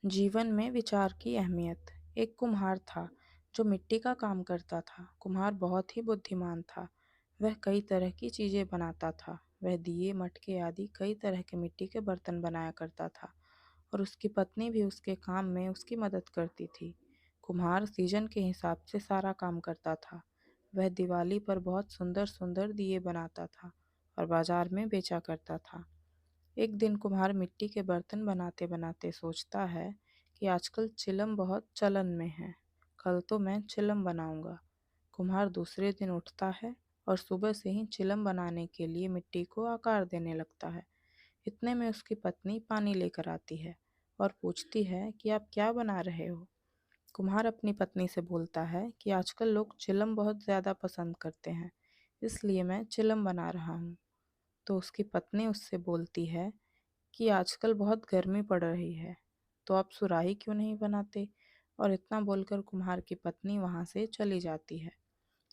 जीवन में विचार की अहमियत। एक कुम्हार था जो मिट्टी का काम करता था। कुम्हार बहुत ही बुद्धिमान था। वह कई तरह की चीजें बनाता था। वह दिए, मटके आदि कई तरह के मिट्टी के बर्तन बनाया करता था और उसकी पत्नी भी उसके काम में उसकी मदद करती थी। कुम्हार सीजन के हिसाब से सारा काम करता था। वह दिवाली पर बहुत सुंदर सुंदर दिए बनाता था और बाजार में बेचा करता था। एक दिन कुम्हार मिट्टी के बर्तन बनाते बनाते सोचता है कि आजकल चिलम बहुत चलन में है। कल तो मैं चिलम बनाऊंगा। कुम्हार दूसरे दिन उठता है और सुबह से ही चिलम बनाने के लिए मिट्टी को आकार देने लगता है। इतने में उसकी पत्नी पानी लेकर आती है और पूछती है कि आप क्या बना रहे हो। कुम्हार अपनी पत्नी से बोलता है कि आजकल लोग चिलम बहुत ज़्यादा पसंद करते हैं, इसलिए मैं चिलम बना रहा हूँ। तो उसकी पत्नी उससे बोलती है कि आजकल बहुत गर्मी पड़ रही है, तो आप सुराही क्यों नहीं बनाते। और इतना बोलकर कुम्हार की पत्नी वहाँ से चली जाती है।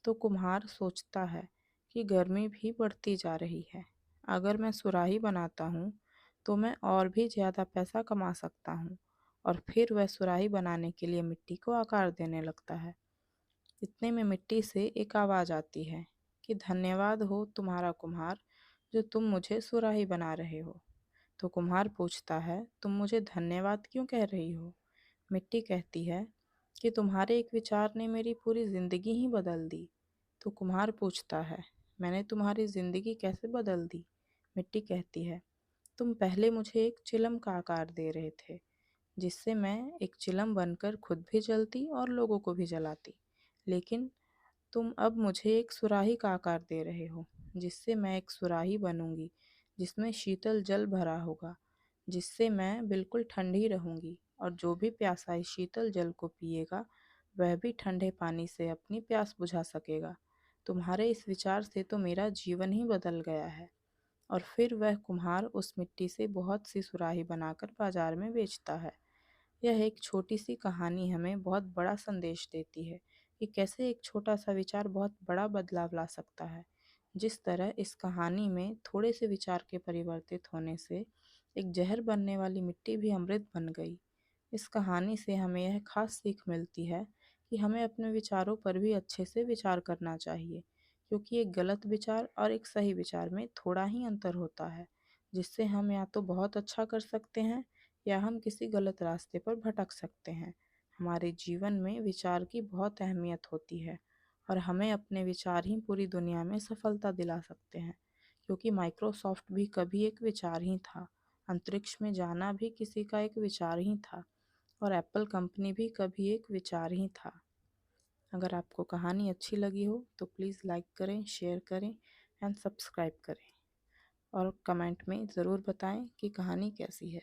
तो कुम्हार सोचता है कि गर्मी भी बढ़ती जा रही है। अगर मैं सुराही बनाता हूँ तो मैं और भी ज़्यादा पैसा कमा सकता हूँ। और फिर वह सुराही बनाने के लिए मिट्टी को आकार देने लगता है। इतने में मिट्टी से एक आवाज़ आती है कि धन्यवाद हो तुम्हारा कुम्हार, जो तुम मुझे सुराही बना रहे हो। तो कुम्हार पूछता है, तुम मुझे धन्यवाद क्यों कह रही हो। मिट्टी कहती है कि तुम्हारे एक विचार ने मेरी पूरी जिंदगी ही बदल दी। तो कुम्हार पूछता है, मैंने तुम्हारी जिंदगी कैसे बदल दी। मिट्टी कहती है, तुम पहले मुझे एक चिलम का आकार दे रहे थे, जिससे मैं एक चिलम बनकर खुद भी जलती और लोगों को भी जलाती। लेकिन तुम अब मुझे एक सुराही का आकार दे रहे हो, जिससे मैं एक सुराही बनूंगी जिसमें शीतल जल भरा होगा, जिससे मैं बिल्कुल ठंडी रहूंगी और जो भी प्यासा इस शीतल जल को पिएगा वह भी ठंडे पानी से अपनी प्यास बुझा सकेगा। तुम्हारे इस विचार से तो मेरा जीवन ही बदल गया है। और फिर वह कुम्हार उस मिट्टी से बहुत सी सुराही बनाकर बाजार में बेचता है। यह एक छोटी सी कहानी हमें बहुत बड़ा संदेश देती है कि कैसे एक छोटा सा विचार बहुत बड़ा बदलाव ला सकता है। जिस तरह इस कहानी में थोड़े से विचार के परिवर्तित होने से एक जहर बनने वाली मिट्टी भी अमृत बन गई। इस कहानी से हमें यह खास सीख मिलती है कि हमें अपने विचारों पर भी अच्छे से विचार करना चाहिए, क्योंकि एक गलत विचार और एक सही विचार में थोड़ा ही अंतर होता है, जिससे हम या तो बहुत अच्छा कर सकते हैं या हम किसी गलत रास्ते पर भटक सकते हैं। हमारे जीवन में विचार की बहुत अहमियत होती है और हमें अपने विचार ही पूरी दुनिया में सफलता दिला सकते हैं, क्योंकि माइक्रोसॉफ्ट भी कभी एक विचार ही था। अंतरिक्ष में जाना भी किसी का एक विचार ही था और एप्पल कंपनी भी कभी एक विचार ही था। अगर आपको कहानी अच्छी लगी हो तो प्लीज़ लाइक करें, शेयर करें एंड सब्सक्राइब करें और कमेंट में ज़रूर बताएं कि कहानी कैसी है।